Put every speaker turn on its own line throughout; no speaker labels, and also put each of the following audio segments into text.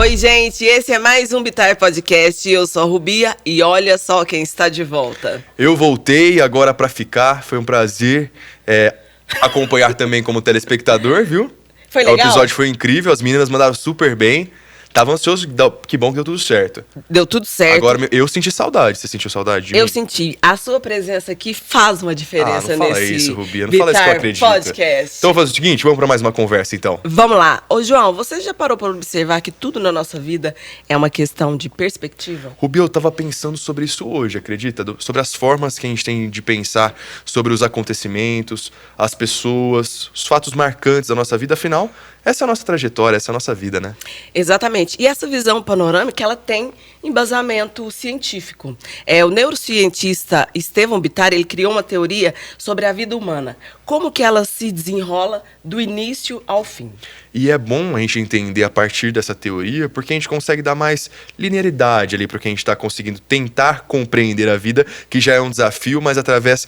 Oi, gente, esse é mais um Bitar Podcast. Eu sou a Rubia e olha só quem está de volta.
Eu voltei agora pra ficar, foi um prazer acompanhar também como telespectador, viu?
Foi legal?
O episódio foi incrível, as meninas mandaram super bem. Tava ansioso, que bom que deu tudo certo.
Deu tudo certo.
Agora, eu senti saudade. Você sentiu saudade de mim?
Eu senti. A sua presença aqui faz uma diferença
não fala
nesse
isso, Rubia. Não fala isso que eu acredito.
Podcast.
Então vamos fazer o seguinte, vamos pra mais uma conversa, então.
Vamos lá. Ô, João, você já parou para observar que tudo na nossa vida é uma questão de perspectiva?
Rubia, eu tava pensando sobre isso hoje, acredita? Sobre as formas que a gente tem de pensar sobre os acontecimentos, as pessoas, os fatos marcantes da nossa vida. Afinal, essa é a nossa trajetória, essa é a nossa vida, né?
Exatamente. E essa visão panorâmica, ela tem embasamento científico. O neurocientista Estevão Bittar, ele criou uma teoria sobre a vida humana. Como que ela se desenrola do início ao fim.
E é bom a gente entender a partir dessa teoria, porque a gente consegue dar mais linearidade ali para que a gente está conseguindo tentar compreender a vida, que já é um desafio, mas através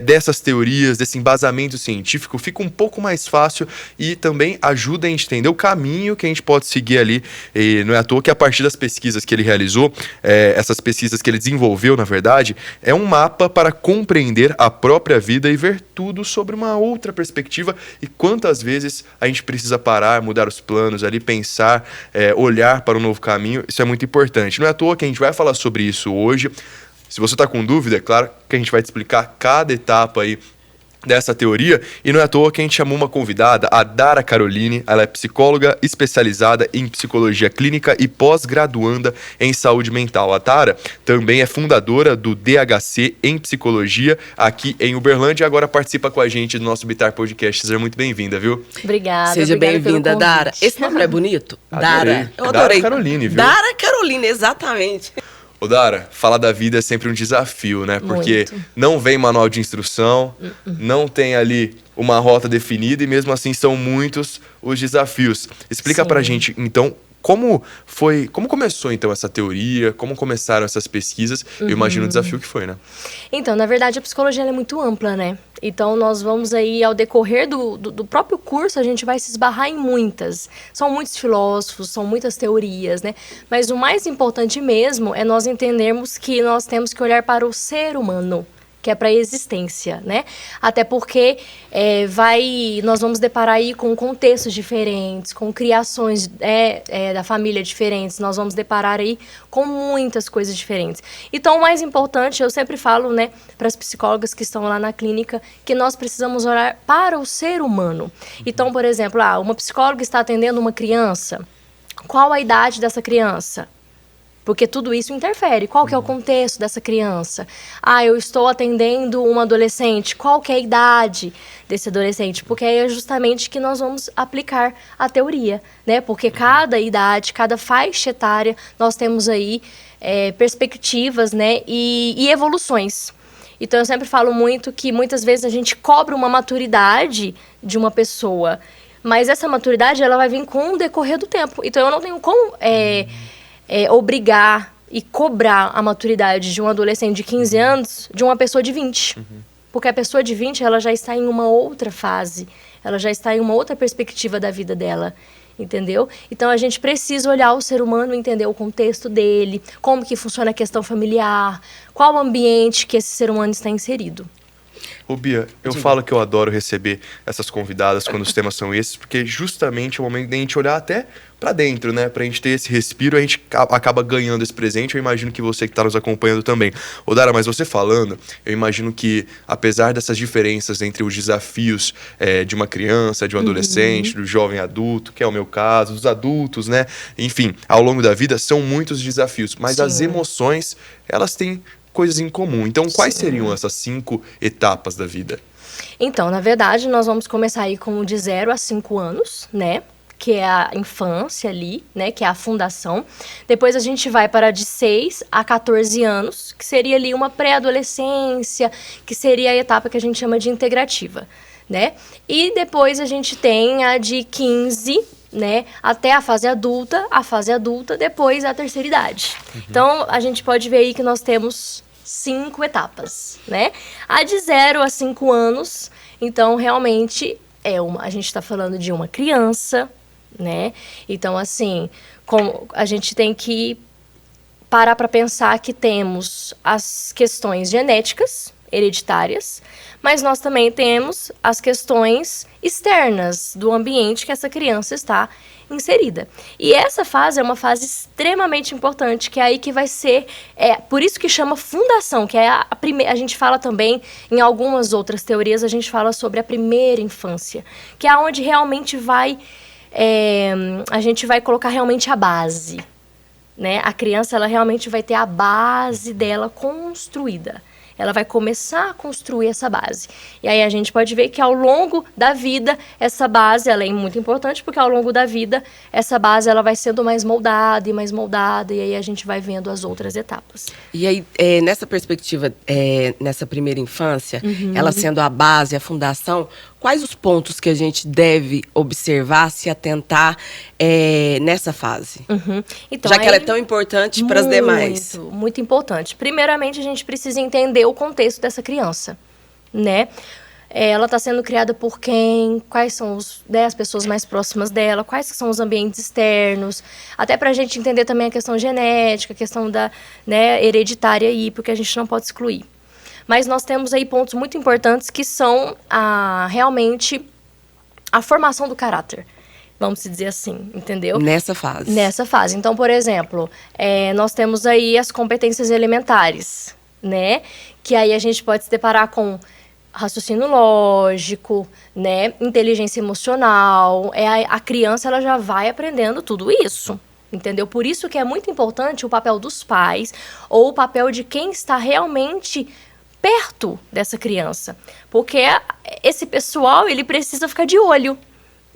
dessas teorias, desse embasamento científico, fica um pouco mais fácil e também ajuda a gente entender o caminho que a gente pode seguir ali. E não é à toa que a partir das pesquisas que ele realizou, essas pesquisas que ele desenvolveu, na verdade, é um mapa para compreender a própria vida e ver tudo sobre uma outra perspectiva e quantas vezes a gente precisa parar, mudar os planos ali, pensar, olhar para um novo caminho. Isso é muito importante. Não é à toa que a gente vai falar sobre isso hoje. Se você está com dúvida, é claro que a gente vai te explicar cada etapa aí dessa teoria, e não é à toa que a gente chamou uma convidada, a Dara Caroline. Ela é psicóloga especializada em psicologia clínica e pós-graduanda em saúde mental. A Dara também é fundadora do DHC em psicologia aqui em Uberlândia e agora participa com a gente do nosso Bitar Podcast. Seja muito bem-vinda, viu?
Obrigada.
Seja bem-vinda, Dara. Esse nome não é bonito? Dara. Eu adorei.
Dara Caroline, viu?
Dara Caroline, exatamente.
Ô Dara, falar da vida é sempre um desafio, né? Porque
Muito.
não vem manual de instrução, não tem ali uma rota definida e mesmo assim são muitos os desafios. Explica
Sim.
pra gente, então, como começou então essa teoria, como começaram essas pesquisas? Eu imagino o desafio que foi, né?
Então, na verdade, a psicologia ela é muito ampla, né? Então, nós vamos aí, ao decorrer do próprio curso, a gente vai se esbarrar em muitas. São muitos filósofos, são muitas teorias, né? Mas o mais importante mesmo é nós entendermos que nós temos que olhar para o ser humano, que é para a existência, né? Até porque nós vamos deparar aí com contextos diferentes, com criações da família diferentes, nós vamos deparar aí com muitas coisas diferentes. Então, o mais importante, eu sempre falo, né, para as psicólogas que estão lá na clínica, que nós precisamos olhar para o ser humano. Então, por exemplo, uma psicóloga está atendendo uma criança, qual a idade dessa criança? Porque tudo isso interfere. Qual que é o contexto dessa criança? Eu estou atendendo um adolescente. Qual que é a idade desse adolescente? Porque é justamente que nós vamos aplicar a teoria, né? Porque cada idade, cada faixa etária, nós temos aí perspectivas, né? E evoluções. Então, eu sempre falo muito que muitas vezes a gente cobra uma maturidade de uma pessoa, mas essa maturidade ela vai vir com o decorrer do tempo. Então, eu não tenho como obrigar e cobrar a maturidade de um adolescente de 15 anos de uma pessoa de 20. Porque a pessoa de 20, ela já está em uma outra fase, ela já está em uma outra perspectiva da vida dela, entendeu? Então, a gente precisa olhar o ser humano, entender o contexto dele, como que funciona a questão familiar, qual o ambiente que esse ser humano está inserido.
Rubia, eu falo que eu adoro receber essas convidadas quando os temas são esses, porque justamente é o momento de a gente olhar até pra dentro, né? Pra gente ter esse respiro, a gente acaba ganhando esse presente. Eu imagino que você que tá nos acompanhando também. Ô Dara, mas você falando, eu imagino que apesar dessas diferenças entre os desafios de uma criança, de um adolescente, do jovem adulto, que é o meu caso, dos adultos, né? Enfim, ao longo da vida são muitos desafios, mas as emoções, elas têm coisas em comum. Então, quais seriam essas 5 etapas da vida?
Então, na verdade, nós vamos começar aí com de 0 a 5 anos, né? Que é a infância ali, né? Que é a fundação. Depois a gente vai para de 6 a 14 anos, que seria ali uma pré-adolescência, que seria a etapa que a gente chama de integrativa, né? E depois a gente tem a de 15, né, até a fase adulta, depois a terceira idade. Então, a gente pode ver aí que nós temos 5 etapas, né? A de 0 a 5 anos, então, realmente, a gente está falando de uma criança, né? Então, assim, a gente tem que parar para pensar que temos as questões genéticas, hereditárias, mas nós também temos as questões externas do ambiente que essa criança está inserida. E essa fase é uma fase extremamente importante, que é aí que vai ser, por isso que chama fundação, que é a primeira. A gente fala também, em algumas outras teorias, a gente fala sobre a primeira infância, que é onde realmente a gente vai colocar realmente a base, né? A criança, ela realmente vai ter a base dela construída. Ela vai começar a construir essa base. E aí a gente pode ver que ao longo da vida, essa base ela é muito importante, porque ao longo da vida, essa base ela vai sendo mais moldada, e aí a gente vai vendo as outras etapas.
E aí, nessa perspectiva, nessa primeira infância, ela sendo a base, a fundação, quais os pontos que a gente deve observar, se atentar nessa fase?
Então,
já que ela é tão importante para as demais.
Muito importante. Primeiramente, a gente precisa entender o contexto dessa criança, né? Ela está sendo criada por quem? Quais são as pessoas mais próximas dela? Quais são os ambientes externos? Até para a gente entender também a questão genética, a questão da, né, hereditária aí, porque a gente não pode excluir. Mas nós temos aí pontos muito importantes que são realmente a formação do caráter. Vamos dizer assim, entendeu?
Nessa fase.
Nessa fase. Então, por exemplo, nós temos aí as competências elementares, né? Que aí a gente pode se deparar com raciocínio lógico, né? Inteligência emocional. A criança, ela já vai aprendendo tudo isso. Entendeu? Por isso que é muito importante o papel dos pais ou o papel de quem está realmente perto dessa criança. Porque esse pessoal, ele precisa ficar de olho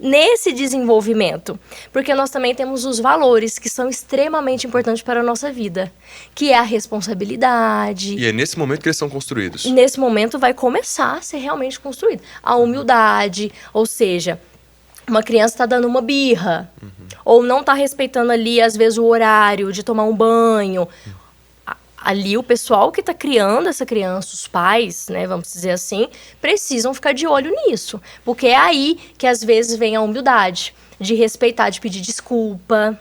nesse desenvolvimento. Porque nós também temos os valores que são extremamente importantes para a nossa vida. Que é a responsabilidade.
E é nesse momento que eles são construídos.
Nesse momento vai começar a ser realmente construído. A humildade, ou seja, uma criança está dando uma birra. Ou não está respeitando ali, às vezes, o horário de tomar um banho. Ali o pessoal que está criando essa criança, os pais, né, vamos dizer assim, precisam ficar de olho nisso. Porque é aí que às vezes vem a humildade, de respeitar, de pedir desculpa.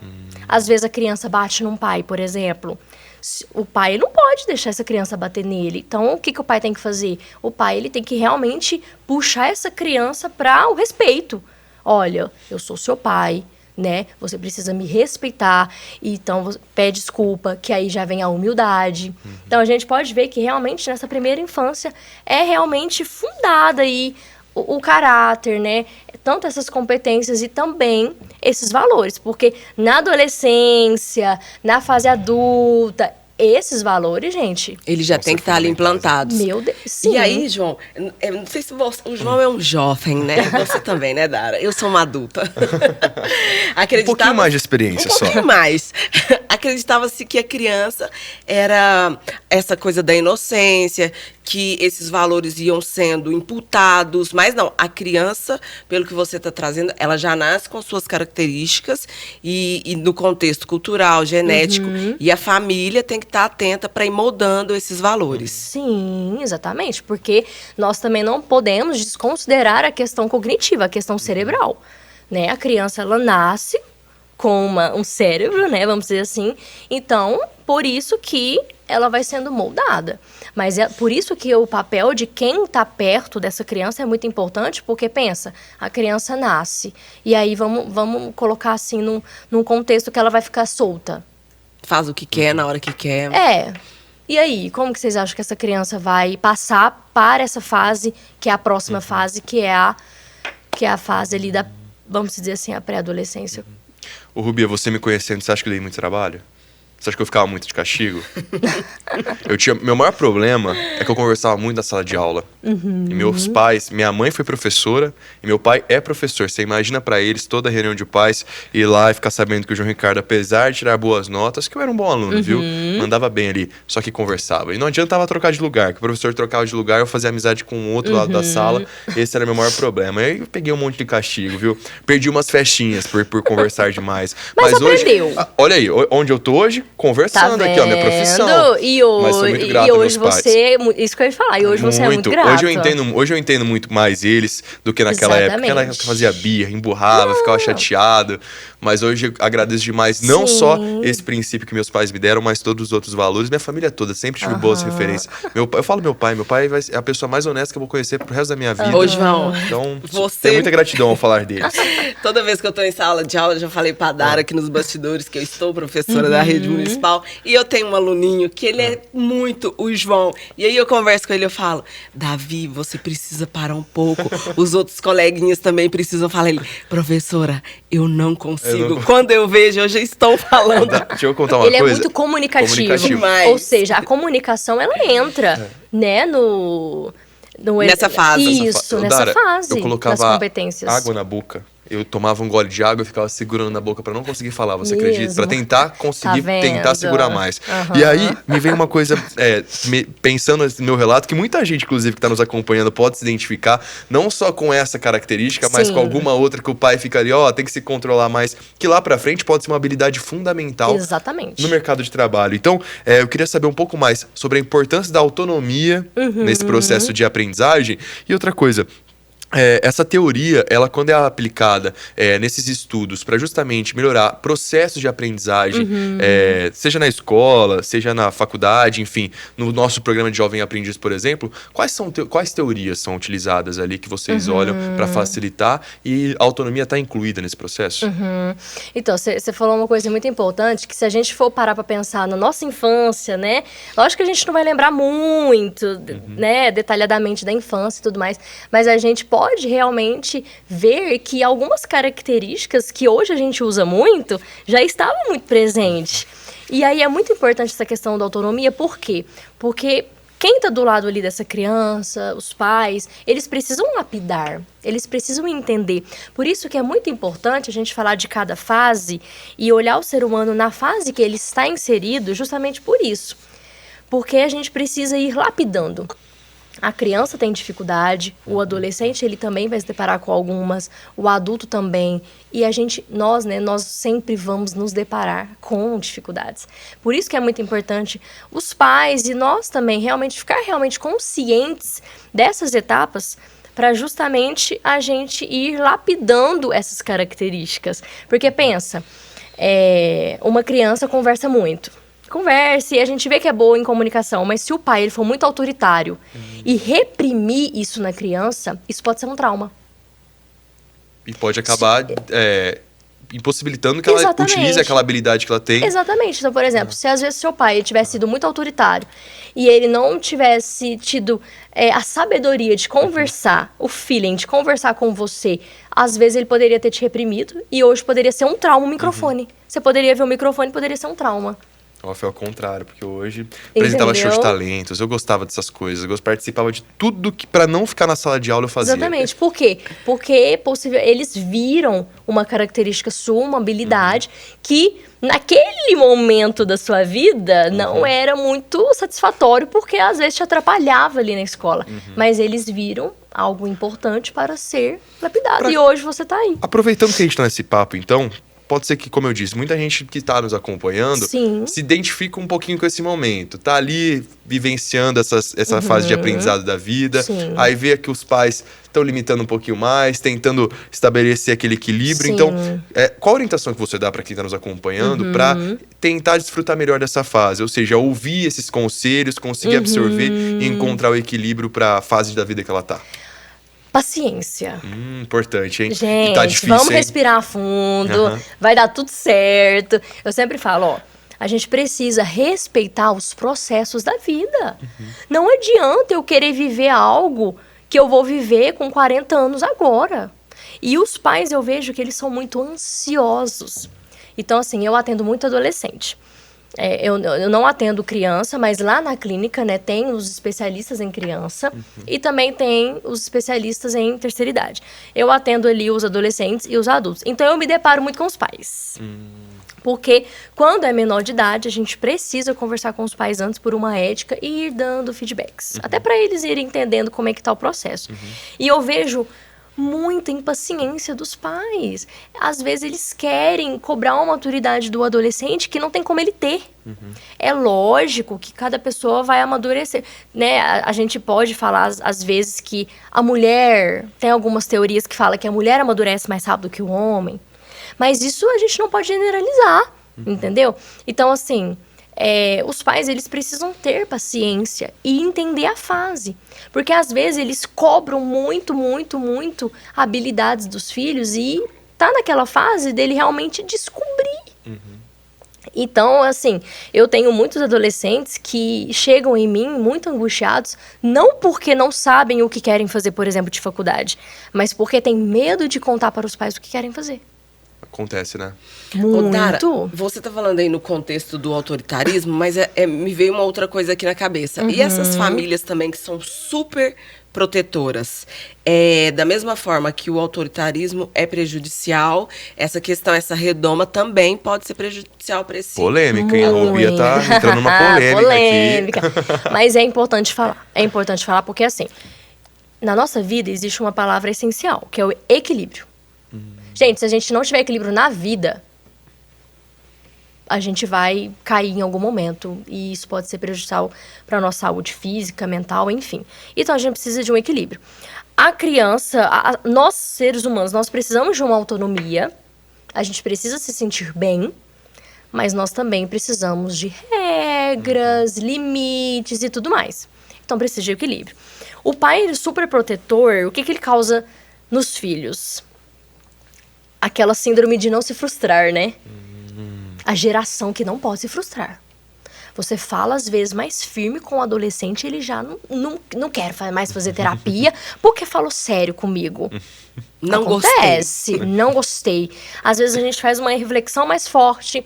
Às vezes a criança bate num pai, por exemplo. O pai não pode deixar essa criança bater nele. Então, o que o pai tem que fazer? O pai ele tem que realmente puxar essa criança para o respeito. Olha, eu sou seu pai, né? Você precisa me respeitar, então você pede desculpa, que aí já vem a humildade. Então a gente pode ver que realmente nessa primeira infância é realmente fundada aí o caráter, né? Tanto essas competências e também esses valores, porque na adolescência, na fase adulta, esses valores, gente...
Eles já têm que estar ali implantados.
Meu Deus, sim.
E aí, João, eu não sei se o João é um jovem, né? Você também, né, Dara? Eu sou uma adulta.
Um pouquinho mais de experiência só.
Um pouquinho mais. Acreditava-se que a criança era essa coisa da inocência, que esses valores iam sendo imputados, mas não, a criança, pelo que você está trazendo, ela já nasce com suas características e no contexto cultural, genético, e a família tem que estar atenta para ir moldando esses valores.
Sim, exatamente, porque nós também não podemos desconsiderar a questão cognitiva, a questão cerebral, né? A criança, ela nasce com um cérebro, né, vamos dizer assim, então, por isso que ela vai sendo moldada. Mas é por isso que o papel de quem está perto dessa criança é muito importante, porque pensa, a criança nasce, e aí vamos colocar assim num contexto que ela vai ficar solta.
Faz o que quer, na hora que quer.
E aí, como que vocês acham que essa criança vai passar para essa fase, que é a próxima fase, que é a fase ali da, vamos dizer assim, a pré-adolescência?
Ô, Rubia, você me conhecendo, você acha que eu dei muito trabalho? Você acha que eu ficava muito de castigo? Meu maior problema é que eu conversava muito na sala de aula. E meus pais, minha mãe foi professora e meu pai é professor. Você imagina pra eles, toda reunião de pais, ir lá e ficar sabendo que o João Ricardo, apesar de tirar boas notas, que eu era um bom aluno, viu? Mandava bem ali, só que conversava. E não adiantava trocar de lugar, que o professor trocava de lugar, eu fazia amizade com o outro lado da sala. Esse era meu maior problema. Aí eu peguei um monte de castigo, viu? Perdi umas festinhas por conversar demais.
Mas aprendeu.
Hoje, olha aí, onde eu tô hoje, conversando
tá
aqui, ó, minha profissão.
E hoje,
Mas sou muito grato aos meus pais.
você, isso que eu ia falar, e hoje você é muito grato.
Hoje eu entendo muito mais eles do que naquela época. Naquela época fazia birra, emburrava, ficava chateado. Mas hoje eu agradeço demais, não só esse princípio que meus pais me deram, mas todos os outros valores. Minha família toda, sempre tive boas referências. Eu falo meu pai vai ser a pessoa mais honesta que eu vou conhecer pro resto da minha vida.
Ô, João,
então,
você...
tem muita gratidão ao falar deles.
Toda vez que eu tô em sala de aula, eu já falei pra Dara aqui nos bastidores que eu estou professora da rede municipal e eu tenho um aluninho que ele é muito o João. E aí eu converso com ele, eu falo, Davi, você precisa parar um pouco. Os outros coleguinhas também precisam falar. Ele, professora, eu não consigo. Quando eu vejo, eu já estou falando.
Deixa eu contar uma
coisa.
Ele
é muito comunicativo.
Demais.
Ou seja, a comunicação, ela entra, né,
nessa fase.
Isso, nessa fase.
Eu colocava
das competências.
água na boca. Eu tomava um gole de água e ficava segurando na boca pra não conseguir falar, você acredita? Pra tentar conseguir, tentar segurar mais. E aí, me vem uma coisa, pensando no meu relato, que muita gente, inclusive, que tá nos acompanhando, pode se identificar, não só com essa característica, mas com alguma outra que o pai fica ali, tem que se controlar mais, que lá pra frente pode ser uma habilidade fundamental no mercado de trabalho. Então, eu queria saber um pouco mais sobre a importância da autonomia nesse processo de aprendizagem. E outra coisa, essa teoria, ela quando é aplicada nesses estudos para justamente melhorar processos de aprendizagem, seja na escola, seja na faculdade, enfim, no nosso programa de Jovem Aprendiz, por exemplo, quais teorias são utilizadas ali que vocês olham para facilitar e a autonomia está incluída nesse processo?
Então, você falou uma coisa muito importante, que se a gente for parar para pensar na nossa infância, né, lógico que a gente não vai lembrar muito, né, detalhadamente da infância e tudo mais, mas a gente pode realmente ver que algumas características que hoje a gente usa muito já estavam muito presentes. E aí é muito importante essa questão da autonomia, por quê? Porque quem está do lado ali dessa criança, os pais, eles precisam lapidar, eles precisam entender. Por isso que é muito importante a gente falar de cada fase e olhar o ser humano na fase que ele está inserido, justamente por isso. Porque a gente precisa ir lapidando. A criança tem dificuldade, o adolescente ele também vai se deparar com algumas, o adulto também. E nós sempre vamos nos deparar com dificuldades. Por isso que é muito importante os pais e nós também ficar realmente conscientes dessas etapas para justamente a gente ir lapidando essas características. Porque pensa, uma criança conversa muito. Converse, e a gente vê que é boa em comunicação, mas se o pai ele for muito autoritário e reprimir isso na criança, isso pode ser um trauma.
E pode acabar impossibilitando que ela utilize aquela habilidade que ela tem.
Exatamente. Então, por exemplo, se às vezes seu pai tivesse sido muito autoritário e ele não tivesse tido a sabedoria de conversar, o feeling de conversar com você, às vezes ele poderia ter te reprimido e hoje poderia ser um trauma o microfone. Você poderia ver o microfone, poderia ser um trauma.
Foi ao contrário, porque hoje apresentava show de talentos, eu gostava dessas coisas, eu participava de tudo que para não ficar na sala de aula eu fazia.
Exatamente. Por quê? Porque eles viram uma característica sua, uma habilidade que naquele momento da sua vida não era muito satisfatório, porque às vezes te atrapalhava ali na escola. Mas eles viram algo importante para ser lapidado. E hoje você tá aí.
Aproveitando que a gente tá nesse papo, então, pode ser que, como eu disse, muita gente que está nos acompanhando se identifica um pouquinho com esse momento. Tá ali vivenciando essa fase de aprendizado da vida. Aí vê que os pais estão limitando um pouquinho mais, tentando estabelecer aquele equilíbrio. Então, qual a orientação que você dá para quem está nos acompanhando para tentar desfrutar melhor dessa fase? Ou seja, ouvir esses conselhos, conseguir absorver e encontrar o equilíbrio para a fase da vida que ela está.
Paciência.
Importante, hein?
Gente,
e tá difícil,
vamos respirar fundo, vai dar tudo certo. Eu sempre falo, a gente precisa respeitar os processos da vida. Não adianta eu querer viver algo que eu vou viver com 40 anos agora. E os pais, eu vejo que eles são muito ansiosos. Então, assim, eu atendo muito adolescente. Eu não atendo criança, mas lá na clínica, né, tem os especialistas em criança e também tem os especialistas em terceira idade. Eu atendo ali os adolescentes e os adultos. Então, eu me deparo muito com os pais. Porque quando é menor de idade, a gente precisa conversar com os pais antes por uma ética e ir dando feedbacks. Até para eles irem entendendo como é que tá o processo. E eu vejo muita impaciência dos pais. Às vezes eles querem cobrar uma maturidade do adolescente que não tem como ele ter. É lógico que cada pessoa vai amadurecer, né? A gente pode falar, às vezes, que a mulher... Tem algumas teorias que falam que a mulher amadurece mais rápido que o homem. Mas isso a gente não pode generalizar, entendeu? Então, assim... os pais, eles precisam ter paciência e entender a fase. Porque, às vezes, eles cobram muito habilidades dos filhos e tá naquela fase dele realmente descobrir. Então, assim, eu tenho muitos adolescentes que chegam em mim muito angustiados, não porque não sabem o que querem fazer, por exemplo, de faculdade, mas porque têm medo de contar para os pais o que querem fazer.
Acontece, né?
Muito.
Ô, Dara, você tá falando aí no contexto do autoritarismo, mas me veio uma outra coisa aqui na cabeça. E essas famílias também que são super protetoras. Da mesma forma que o autoritarismo é prejudicial, essa questão, essa redoma também pode ser prejudicial para esse...
Polêmica, hein? A Rubia tá entrando numa polêmica aqui.
Mas é importante falar. É importante falar porque, assim, na nossa vida existe uma palavra essencial, que é o equilíbrio. Gente, se a gente não tiver equilíbrio na vida, a gente vai cair em algum momento. E isso pode ser prejudicial para a nossa saúde física, mental, enfim. Então, a gente precisa de um equilíbrio. A criança, nós, seres humanos, nós precisamos de uma autonomia. A gente precisa se sentir bem. Mas nós também precisamos de regras, limites e tudo mais. Então, precisa de equilíbrio. O pai super protetor, o que ele causa nos filhos? Aquela síndrome de não se frustrar, né? A geração que não pode se frustrar. Você fala, às vezes, mais firme com o adolescente, ele já não quer mais fazer terapia, porque falou sério comigo.
Não
Acontece,
gostei.
Não gostei. Às vezes a gente faz uma reflexão mais forte,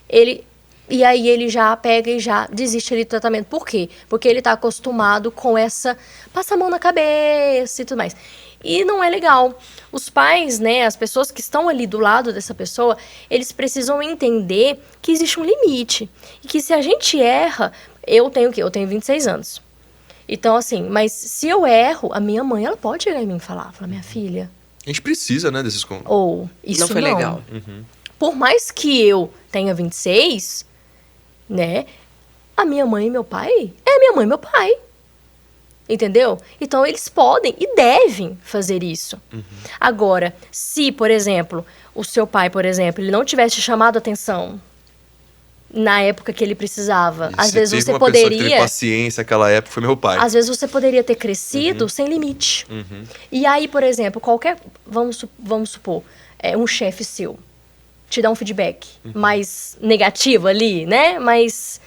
e aí ele já pega e já desiste ali do tratamento. Por quê? Porque ele tá acostumado com essa... Passa a mão na cabeça e tudo mais. E não é legal. Os pais, né, as pessoas que estão ali do lado dessa pessoa, eles precisam entender que existe um limite. E que se a gente erra... Eu tenho o quê? Eu tenho 26 anos. Então, assim, mas se eu erro, a minha mãe, ela pode chegar em mim e falar, minha filha...
A gente precisa, né, desses...
Ou, isso
não foi legal.
Por mais que eu tenha 26, né, a minha mãe e meu pai é minha mãe e meu pai. Entendeu? Então, eles podem e devem fazer isso. Agora, se, por exemplo, o seu pai, por exemplo, ele não tivesse chamado atenção na época que ele precisava, às vezes você poderia...
Pessoa que teve paciência naquela época, foi meu pai.
Às vezes você poderia ter crescido sem limite. E aí, por exemplo, vamos supor, um chefe seu te dá um feedback mais negativo ali, né? Mas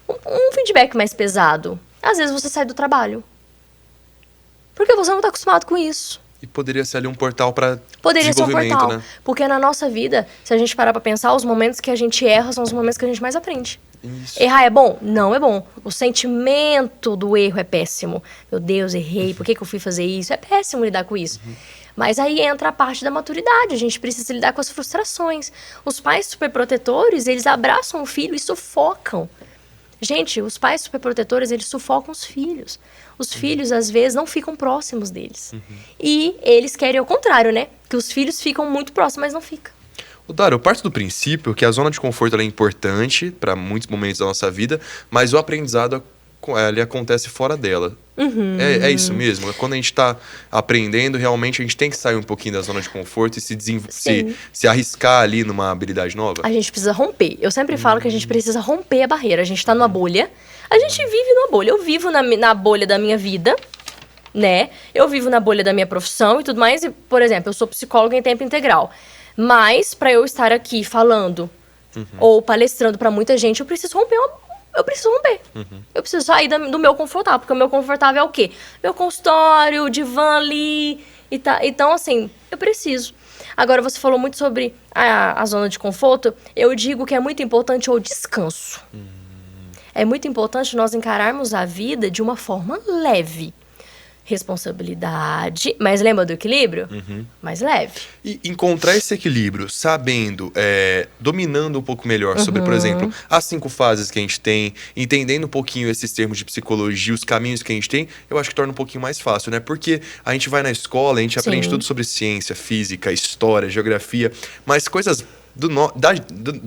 um feedback mais pesado. Às vezes você sai do trabalho. Porque você não está acostumado com isso.
E poderia ser ali um portal para
Poderia ser um
desenvolvimento,
portal.
né?
Porque na nossa vida, se a gente parar para pensar, os momentos que a gente erra são os momentos que a gente mais aprende.
Isso.
Errar é bom? Não é bom. O sentimento do erro é péssimo. Meu Deus, errei. Por que eu fui fazer isso? É péssimo lidar com isso. Mas aí entra a parte da maturidade. A gente precisa lidar com as frustrações. Os pais superprotetores, eles abraçam o filho e sufocam. Gente, os pais superprotetores, eles sufocam os filhos. Os filhos, às vezes, não ficam próximos deles. E eles querem o contrário, né? Que os filhos ficam muito próximos, mas não ficam.
Dara, eu parto do princípio que a zona de conforto ela é importante para muitos momentos da nossa vida, mas o aprendizado ele acontece fora dela. É isso mesmo? Quando a gente está aprendendo, realmente a gente tem que sair um pouquinho da zona de conforto e se arriscar ali numa habilidade nova?
A gente precisa romper. Eu sempre falo que a gente precisa romper a barreira. A gente está numa bolha. A gente vive numa bolha. Eu vivo na bolha da minha vida, né? Eu vivo na bolha da minha profissão e tudo mais. E, por exemplo, eu sou psicóloga em tempo integral. Mas, para eu estar aqui falando ou palestrando para muita gente, eu preciso romper Eu preciso sair do meu confortável, porque o meu confortável é o quê? Meu consultório, o divã ali, então assim, eu preciso. Agora, você falou muito sobre a zona de conforto, eu digo que é muito importante o descanso. É muito importante nós encararmos a vida de uma forma leve. responsabilidade, mas lembra do equilíbrio? Mais leve.
E encontrar esse equilíbrio, sabendo, dominando um pouco melhor sobre, por exemplo, as 5 fases que a gente tem, entendendo um pouquinho esses termos de psicologia, os caminhos que a gente tem, eu acho que torna um pouquinho mais fácil, né? Porque a gente vai na escola, a gente aprende tudo sobre ciência, física, história, geografia, mas coisas do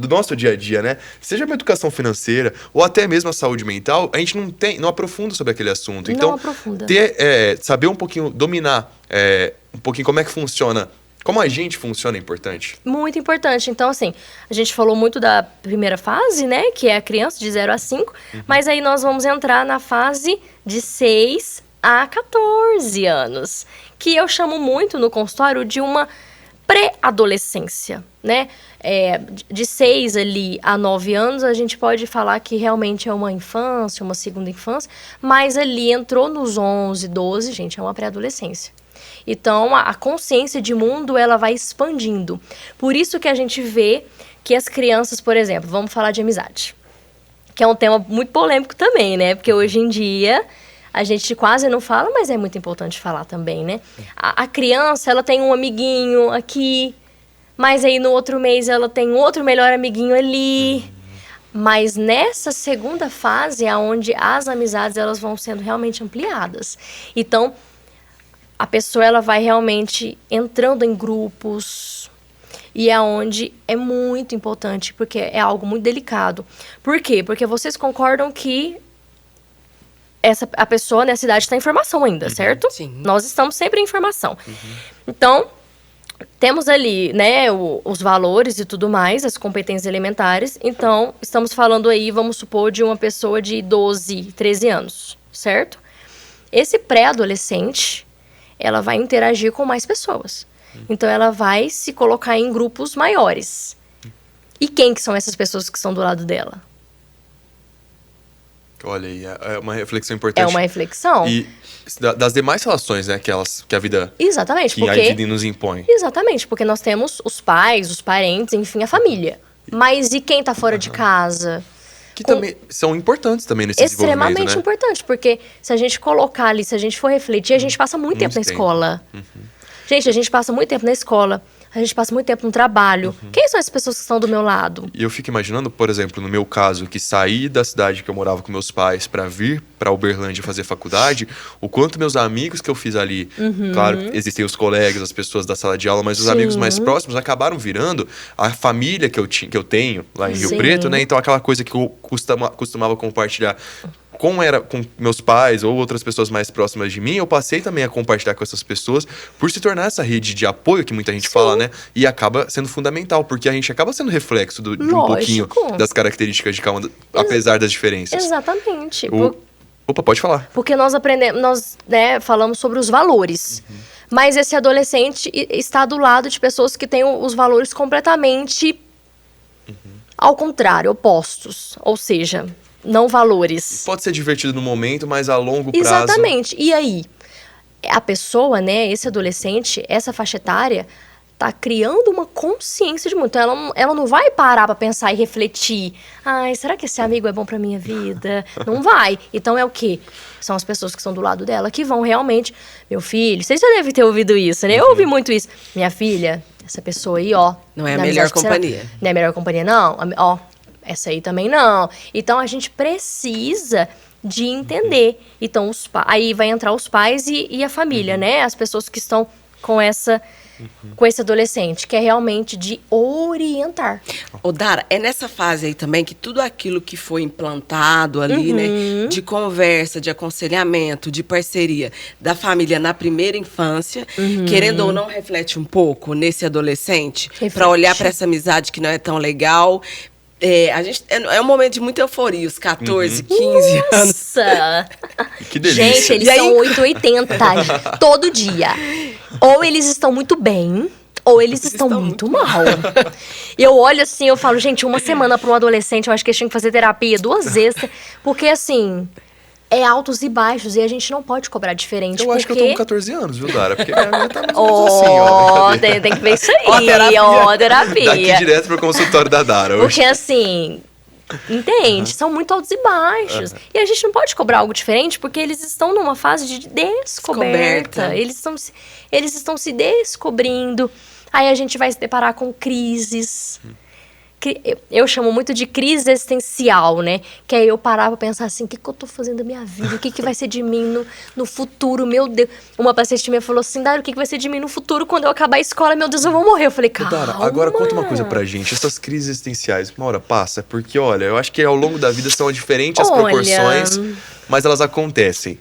nosso dia a dia, né? Seja uma educação financeira ou até mesmo a saúde mental, a gente não aprofunda sobre aquele assunto. Então,
não aprofunda.
Saber um pouquinho, dominar um pouquinho como é que funciona, como a gente funciona é importante.
Muito importante. Então, assim, a gente falou muito da primeira fase, né? Que é a criança de 0 a 5. Mas aí nós vamos entrar na fase de 6 a 14 anos. Que eu chamo muito no consultório de uma pré-adolescência, né? De 6 ali a 9 anos, a gente pode falar que realmente é uma infância, uma segunda infância, mas ali entrou nos 11, 12, gente, é uma pré-adolescência. Então, a consciência de mundo, ela vai expandindo. Por isso que a gente vê que as crianças, por exemplo, vamos falar de amizade, que é um tema muito polêmico também, né? Porque hoje em dia a gente quase não fala, mas é muito importante falar também, né? A criança, ela tem um amiguinho aqui, mas aí no outro mês ela tem outro melhor amiguinho ali. Mas nessa segunda fase é onde as amizades elas vão sendo realmente ampliadas. Então, a pessoa ela vai realmente entrando em grupos. E é onde é muito importante, porque é algo muito delicado. Por quê? Porque vocês concordam que a pessoa nessa idade está em formação ainda, certo?
Sim.
Nós estamos sempre em formação. Então, temos ali, né, os valores e tudo mais, as competências elementares. Então, estamos falando aí, vamos supor, de uma pessoa de 12, 13 anos, certo? Esse pré-adolescente, ela vai interagir com mais pessoas. Então, ela vai se colocar em grupos maiores. E quem que são essas pessoas que estão do lado dela?
Olha aí, é uma reflexão importante.
É uma reflexão.
E das demais relações, né, que a vida...
Exatamente,
que a vida nos impõe.
Exatamente, porque nós temos os pais, os parentes, enfim, a família. Mas e quem tá fora de casa?
Que também são importantes também nesse desenvolvimento, né?
Extremamente importante, porque se a gente colocar ali, se a gente for refletir, a gente passa muito tempo na escola. Gente, a gente passa muito tempo na escola. A gente passa muito tempo no trabalho. Quem são as pessoas que estão do meu lado?
E eu fico imaginando, por exemplo, no meu caso, que saí da cidade que eu morava com meus pais para vir para Uberlândia fazer faculdade, o quanto meus amigos que eu fiz ali, claro, existem os colegas, as pessoas da sala de aula, mas os amigos mais próximos acabaram virando a família que eu tenho lá em Rio Preto, né? Então aquela coisa que eu costumava compartilhar como era com meus pais ou outras pessoas mais próximas de mim, eu passei também a compartilhar com essas pessoas por se tornar essa rede de apoio que muita gente fala, né? E acaba sendo fundamental, porque a gente acaba sendo reflexo de um pouquinho das características de cada uma, apesar das diferenças.
Exatamente.
Opa, pode falar.
Porque nós aprendemos, nós, né, falamos sobre os valores. Mas esse adolescente está do lado de pessoas que têm os valores completamente ao contrário, opostos. Ou seja, não valores.
Pode ser divertido no momento, mas a longo prazo...
Exatamente. E aí, a pessoa, né, esse adolescente, essa faixa etária, tá criando uma consciência de mundo. Então, ela não vai parar pra pensar e refletir. Ai, será que esse amigo é bom pra minha vida? Não vai. Então, é o quê? São as pessoas que estão do lado dela que vão realmente... Meu filho, vocês já devem ter ouvido isso, né? Eu ouvi muito isso. Minha filha, essa pessoa aí, ó...
Não é a melhor companhia.
Não é a melhor companhia, não. Ó... Essa aí também não. Então, a gente precisa de entender. Então, aí vai entrar os pais e a família, né? As pessoas que estão com esse adolescente, que é realmente de orientar.
Ô, Dara, é nessa fase aí também que tudo aquilo que foi implantado ali, né? De conversa, de aconselhamento, de parceria da família na primeira infância, querendo ou não, reflete um pouco nesse adolescente? Para olhar para essa amizade que não é tão legal... É um momento de muita euforia, os 14, 15 anos.
Nossa!
Que delícia.
Gente, eles são 880 todo dia. Ou eles estão muito bem, ou eles estão muito mal. Eu olho assim, eu falo, gente, uma semana para um adolescente, eu acho que eles tinham que fazer terapia 2 vezes. Porque assim... É altos e baixos, e a gente não pode cobrar diferente.
Eu acho que eu tô com 14 anos, viu, Dara? Porque a minha tá mais ou menos assim, ó.
Tem que ver isso aí, ó, terapia.
Daqui direto pro consultório da Dara hoje.
Porque assim, Entende? São muito altos e baixos. E a gente não pode cobrar algo diferente porque eles estão numa fase de descoberta. Eles estão se descobrindo. Aí a gente vai se deparar com crises. Eu chamo muito de crise existencial, né? Que aí eu parava pra pensar assim, o que eu tô fazendo da minha vida? O que vai ser de mim no futuro? Meu Deus. Uma paciente minha falou assim, Dara, o que vai ser de mim no futuro quando eu acabar a escola? Meu Deus, eu vou morrer. Eu falei, calma.
Dara, agora conta uma coisa pra gente. Essas crises existenciais, uma hora passa? Porque, olha, eu acho que ao longo da vida são diferentes as proporções, mas elas acontecem.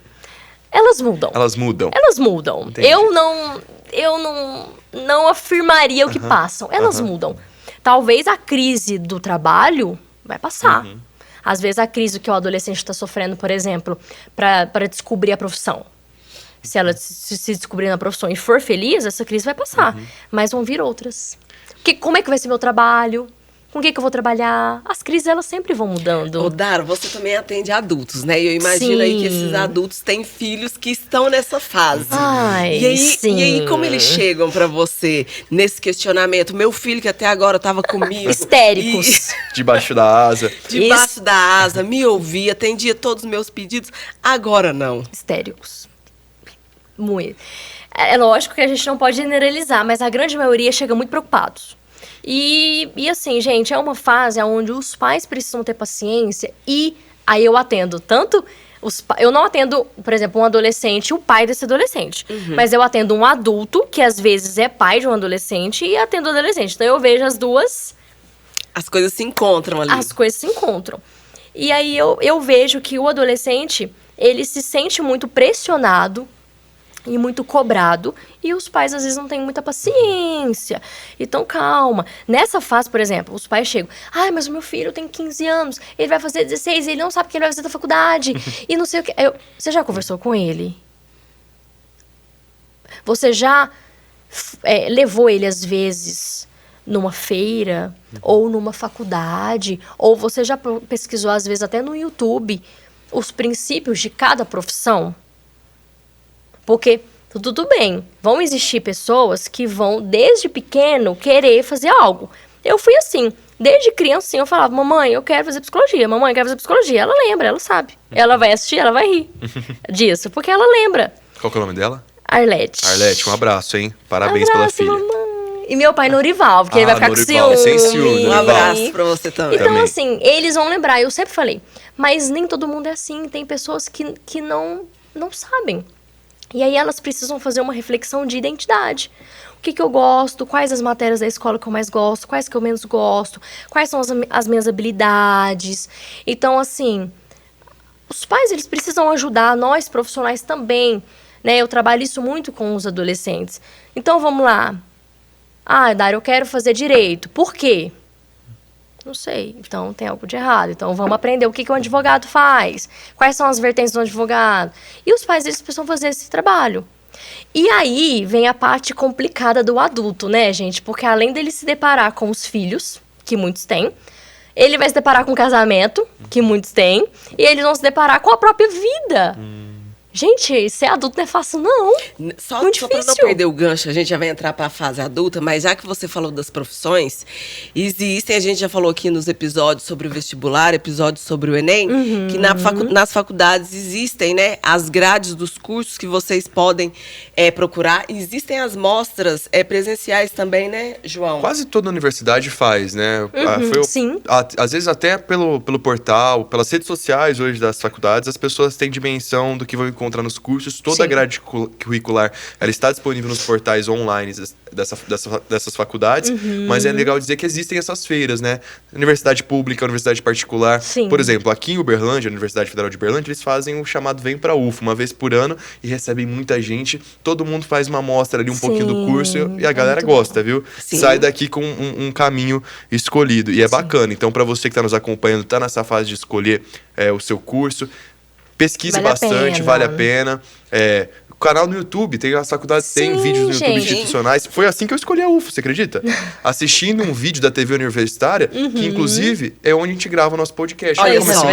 Elas mudam.
Elas mudam.
Elas mudam.
Entendi.
Eu não afirmaria o que passam. Elas mudam. Talvez a crise do trabalho vai passar. Às vezes a crise que o adolescente está sofrendo, por exemplo, para descobrir a profissão. Se ela se descobrir na profissão e for feliz, essa crise vai passar. Mas vão vir outras. Como é que vai ser meu trabalho? Com o que eu vou trabalhar? As crises, elas sempre vão mudando.
Ô, Dara, você também atende adultos, né? E eu imagino aí que esses adultos têm filhos que estão nessa fase.
Ai,
e aí, como eles chegam pra você nesse questionamento? Meu filho, que até agora tava comigo.
Histéricos.
Debaixo da asa.
Debaixo da asa, me ouvia, atendia todos os meus pedidos. Agora não.
Histéricos. Muito. É lógico que a gente não pode generalizar, mas a grande maioria chega muito preocupados. E assim, gente, é uma fase onde os pais precisam ter paciência e aí eu atendo tanto... Eu não atendo, por exemplo, um adolescente, o pai desse adolescente. Mas eu atendo um adulto, que às vezes é pai de um adolescente, e atendo o adolescente. Então eu vejo as duas...
As coisas se encontram ali.
As coisas se encontram. E aí eu vejo que o adolescente, ele se sente muito pressionado e muito cobrado, e os pais às vezes não têm muita paciência. Então, calma. Nessa fase, por exemplo, os pais chegam, mas o meu filho tem 15 anos, ele vai fazer 16, ele não sabe que ele vai fazer da faculdade, e não sei o que. Você já conversou com ele? Você já levou ele, às vezes, numa feira, ou numa faculdade, ou você já pesquisou, às vezes, até no YouTube, os princípios de cada profissão? Porque, tudo bem, vão existir pessoas que vão, desde pequeno, querer fazer algo. Eu fui assim, desde criancinha eu falava, mamãe, eu quero fazer psicologia, mamãe, eu quero fazer psicologia. Ela lembra, ela sabe. Ela vai assistir, ela vai rir disso, porque ela lembra.
Qual que é o nome dela?
Arlete.
Arlete, um abraço, hein? Parabéns pela filha.
Mamãe. E meu pai Norival, porque ele vai ficar
Norival,
com
sem
ciúme.
ciúme,
Um abraço pra você também.
Então,
Também.
assim, eles vão lembrar, eu sempre falei, mas nem todo mundo é assim, tem pessoas que não sabem. E aí elas precisam fazer uma reflexão de identidade. O que eu gosto, quais as matérias da escola que eu mais gosto, quais que eu menos gosto, quais são as minhas habilidades. Então, assim, os pais, eles precisam ajudar, nós profissionais também, né? Eu trabalho isso muito com os adolescentes. Então, vamos lá. Dara, eu quero fazer direito. Por quê? Não sei, então tem algo de errado. Então vamos aprender o que um advogado faz. Quais são as vertentes do advogado. E os pais, eles precisam fazer esse trabalho. E aí vem a parte complicada do adulto, né, gente? Porque além dele se deparar com os filhos, que muitos têm, ele vai se deparar com o casamento, que muitos têm, e eles vão se deparar com a própria vida. Gente, ser adulto não é fácil, não.
Só
Muito
para não
difícil.
perder o gancho, a gente já vai entrar para a fase adulta, mas já que você falou das profissões, existem, a gente já falou aqui nos episódios sobre o vestibular, episódios sobre o Enem, que nas faculdades existem, né, as grades dos cursos que vocês podem procurar. Existem as mostras presenciais também, né, João?
Quase toda universidade faz, né?
sim.
Às vezes até pelo portal, pelas redes sociais hoje das faculdades, as pessoas têm dimensão do que vão encontrar nos cursos. Toda a grade curricular, ela está disponível nos portais online dessas faculdades, mas é legal dizer que existem essas feiras, né? Universidade pública, universidade particular.
Sim.
Por exemplo, aqui em Uberlândia, a Universidade Federal de Uberlândia, eles fazem o chamado Vem Pra UFO, uma vez por ano, e recebem muita gente. Todo mundo faz uma amostra ali, um pouquinho do curso, e a galera gosta, viu?
Sim.
Sai daqui com um caminho escolhido. E é bacana. Então, para você que está nos acompanhando, está nessa fase de escolher o seu curso, pesquise bastante, vale a pena. Canal no YouTube, tem as faculdades, tem
Sim,
vídeos no YouTube
gente.
institucionais. Foi assim que eu escolhi a UFO, você acredita? Assistindo um vídeo da TV universitária, que inclusive é onde a gente grava o nosso podcast.
Olha
Como
só.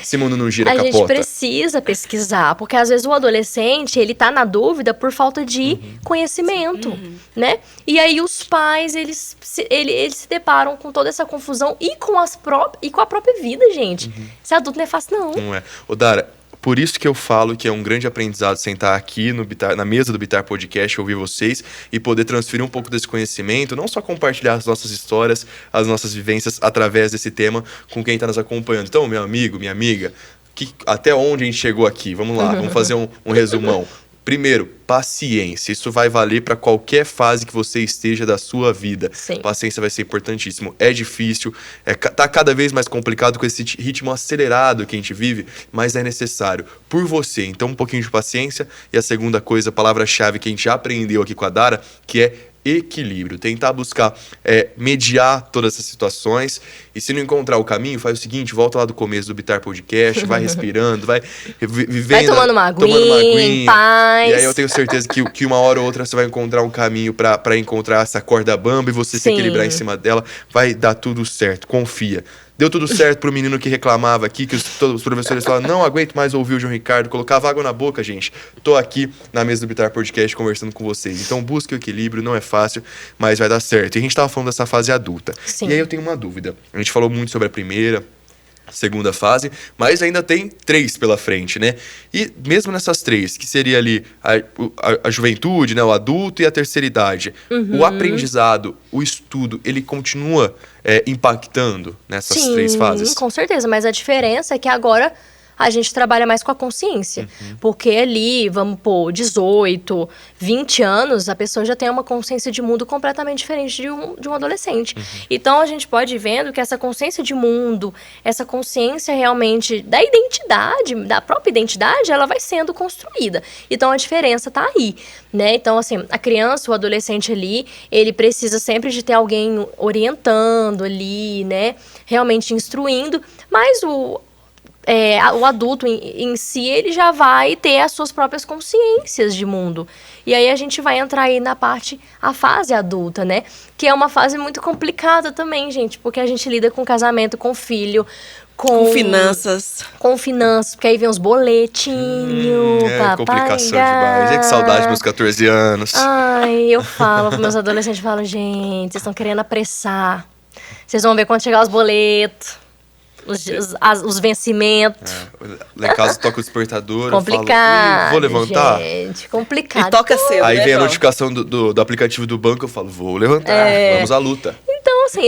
esse mundo não gira
A
capota.
gente precisa pesquisar, porque às vezes o adolescente, ele tá na dúvida por falta de conhecimento, né? E aí os pais, eles se deparam com toda essa confusão e com a própria vida, gente. Ser adulto não é fácil, não.
Não é. Ô, Dara, por isso que eu falo que é um grande aprendizado sentar aqui na mesa do Bitar Podcast, ouvir vocês e poder transferir um pouco desse conhecimento, não só compartilhar as nossas histórias, as nossas vivências através desse tema com quem está nos acompanhando. Então, meu amigo, minha amiga, até onde a gente chegou aqui? Vamos lá, vamos fazer um resumão. Primeiro, paciência. Isso vai valer para qualquer fase que você esteja da sua vida.
Sim.
Paciência vai ser importantíssimo. É difícil, tá cada vez mais complicado com esse ritmo acelerado que a gente vive, mas é necessário por você. Então, um pouquinho de paciência. E a segunda coisa, a palavra-chave que a gente já aprendeu aqui com a Dara, que é equilíbrio, tentar buscar mediar todas essas situações, e se não encontrar o caminho, faz o seguinte, volta lá do começo do Bitar Podcast, vai respirando, vai vivendo,
Vai tomando uma aguinha, paz.
E aí eu tenho certeza que uma hora ou outra você vai encontrar um caminho pra encontrar essa corda bamba e você se
Sim.
equilibrar em cima dela, vai dar tudo certo, confia. Deu tudo certo pro menino que reclamava aqui, que os professores falavam, não aguento mais ouvir o João Ricardo, colocava água na boca, gente. Tô aqui na mesa do Bitar Podcast conversando com vocês. Então busque o equilíbrio, não é fácil, mas vai dar certo. E a gente tava falando dessa fase adulta.
Sim.
E aí eu tenho uma dúvida. A gente falou muito sobre a primeira, segunda fase, mas ainda tem 3 pela frente, né? E mesmo nessas 3, que seria ali a juventude, né? O adulto e a terceira idade, o aprendizado, o estudo, ele continua impactando nessas 3 fases?
Sim, com certeza, mas a diferença é que agora a gente trabalha mais com a consciência. Porque ali, vamos pôr, 18, 20 anos, a pessoa já tem uma consciência de mundo completamente diferente de um adolescente. Então, a gente pode ir vendo que essa consciência de mundo, essa consciência realmente da identidade, da própria identidade, ela vai sendo construída. Então, a diferença tá aí, né? Então, assim, a criança, o adolescente ali, ele precisa sempre de ter alguém orientando ali, né? Realmente instruindo, mas o adulto em si, ele já vai ter as suas próprias consciências de mundo. E aí a gente vai entrar aí a fase adulta, né? Que é uma fase muito complicada também, gente, porque a gente lida com casamento, com filho, com
finanças.
Com finanças, porque aí vem os boletinhos pra
complicação
pagar.
demais. Que saudade dos meus 14 anos.
Ai, eu falo pros meus adolescentes, falo, gente, vocês estão querendo apressar. Vocês vão ver quando chegar os boletos. Os vencimentos.
Lá em casa toca o despertador,
Complicado,
eu falo, vou levantar?
gente, complicado.
E toca cedo,
Aí
né,
vem a
João?
notificação do aplicativo do banco, eu falo, vou levantar, vamos à luta.
Então, assim,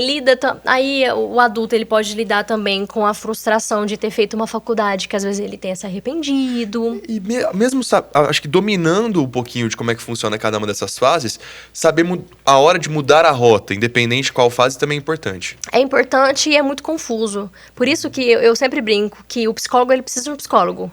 aí o adulto, ele pode lidar também com a frustração de ter feito uma faculdade que às vezes ele tenha se arrependido.
E mesmo, acho que dominando um pouquinho de como é que funciona cada uma dessas fases, saber a hora de mudar a rota, independente de qual fase, também é importante.
É importante e é muito confuso. Por isso que eu sempre brinco que o psicólogo, ele precisa de um psicólogo.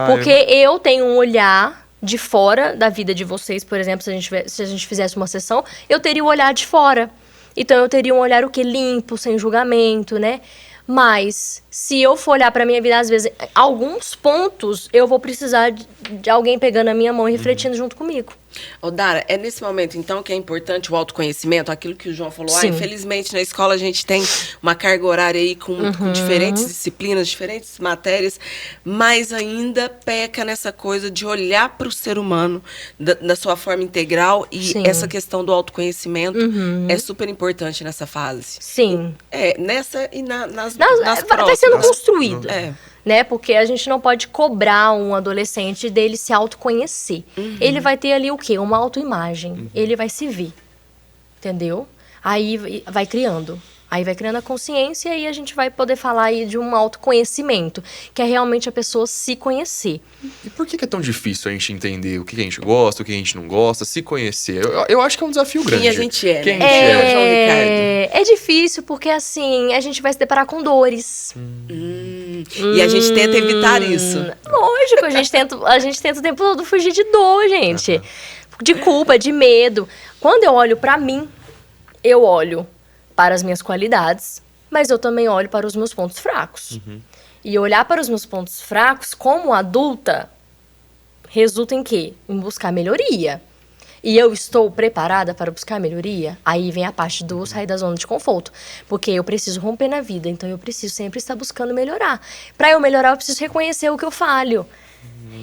Porque eu tenho um olhar de fora da vida de vocês, por exemplo, se a gente fizesse uma sessão, eu teria o olhar de fora. Então, eu teria um olhar limpo, sem julgamento, né? Mas, se eu for olhar pra minha vida, às vezes, alguns pontos, eu vou precisar de alguém pegando a minha mão e refletindo junto comigo.
Ô, Dara, é nesse momento, então, que é importante o autoconhecimento, aquilo que o João falou.
Sim.
Infelizmente, na escola a gente tem uma carga horária aí com diferentes disciplinas, diferentes matérias, mas ainda peca nessa coisa de olhar para o ser humano da sua forma integral, e
Sim.
essa questão do autoconhecimento é super importante nessa fase.
Sim.
Nessa e nas
Vai
próximas.
sendo construído.
É.
Né? Porque a gente não pode cobrar um adolescente dele se autoconhecer. Ele vai ter ali o quê? Uma autoimagem. Ele vai se ver. Entendeu? Aí vai criando. Aí vai criando a consciência e a gente vai poder falar aí de um autoconhecimento, que é realmente a pessoa se conhecer.
E por que é tão difícil a gente entender o que a gente gosta, o que a gente não gosta, se conhecer? Eu acho que é um desafio grande.
Quem a gente é,
Quem
né?
a gente é.
João Ricardo.
É difícil porque, assim, a gente vai se deparar com dores.
E a gente tenta evitar isso.
Lógico, a gente tenta o tempo todo fugir de dor, gente. De culpa, de medo. Quando eu olho pra mim, eu olho para as minhas qualidades, mas eu também olho para os meus pontos fracos. E olhar para os meus pontos fracos como adulta resulta em quê? Em buscar melhoria. E eu estou preparada para buscar melhoria? Aí vem a parte do sair da zona de conforto. Porque eu preciso romper na vida, então eu preciso sempre estar buscando melhorar. Para eu melhorar, eu preciso reconhecer o que eu falho.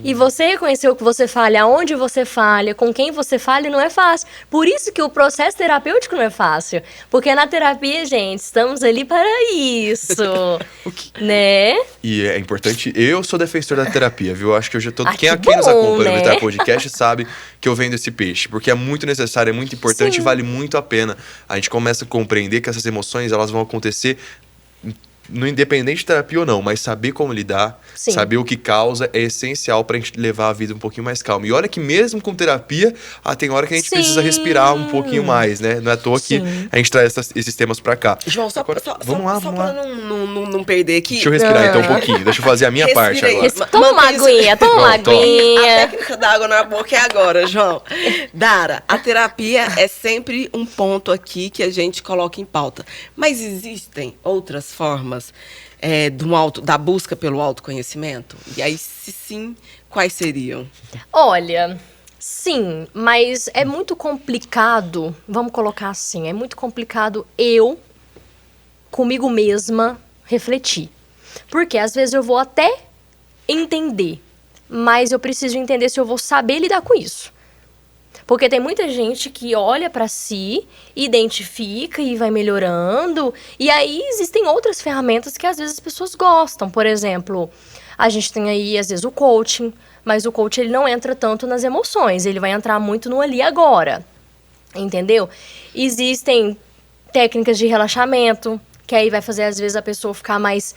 E você reconhecer o que você falha, aonde você falha, com quem você falha, não é fácil. Por isso que o processo terapêutico não é fácil. Porque na terapia, gente, estamos ali para isso. Né?
E é importante, eu sou defensor da terapia, viu? Acho que eu já tô. Quem
que
nos
bom,
acompanha no
né?
Vitar Podcast sabe que eu vendo esse peixe. Porque é muito necessário, é muito importante
Sim.
e vale muito a pena. A gente começa a compreender que essas emoções elas vão acontecer no independente de terapia ou não, mas saber como lidar,
Sim.
saber o que causa é essencial pra gente levar a vida um pouquinho mais calma. E olha que mesmo com terapia, tem hora que a gente
Sim.
precisa respirar um pouquinho mais, né? Não é à toa que
Sim.
a gente traz esses temas pra cá.
João,
Vamos lá.
pra não perder aqui.
Deixa eu respirar então um pouquinho, deixa eu fazer a minha
Respira
parte
aí.
agora.
Toma uma
Mantém isso-
aguinha, toma uma
Bom, toma.
A
aguinha.
técnica da água na boca é agora, João. Dara, a terapia é sempre um ponto aqui que a gente coloca em pauta. Mas existem outras formas da busca pelo autoconhecimento? E aí, se sim, quais seriam?
Olha, sim, mas é muito complicado, vamos colocar assim, é muito complicado eu, comigo mesma, refletir. Porque às vezes eu vou até entender, mas eu preciso entender se eu vou saber lidar com isso. Porque tem muita gente que olha pra si, identifica e vai melhorando. E aí existem outras ferramentas que às vezes as pessoas gostam. Por exemplo, a gente tem aí às vezes o coaching, mas o coaching ele não entra tanto nas emoções, ele vai entrar muito no ali e agora. Entendeu? Existem técnicas de relaxamento, que aí vai fazer às vezes a pessoa ficar mais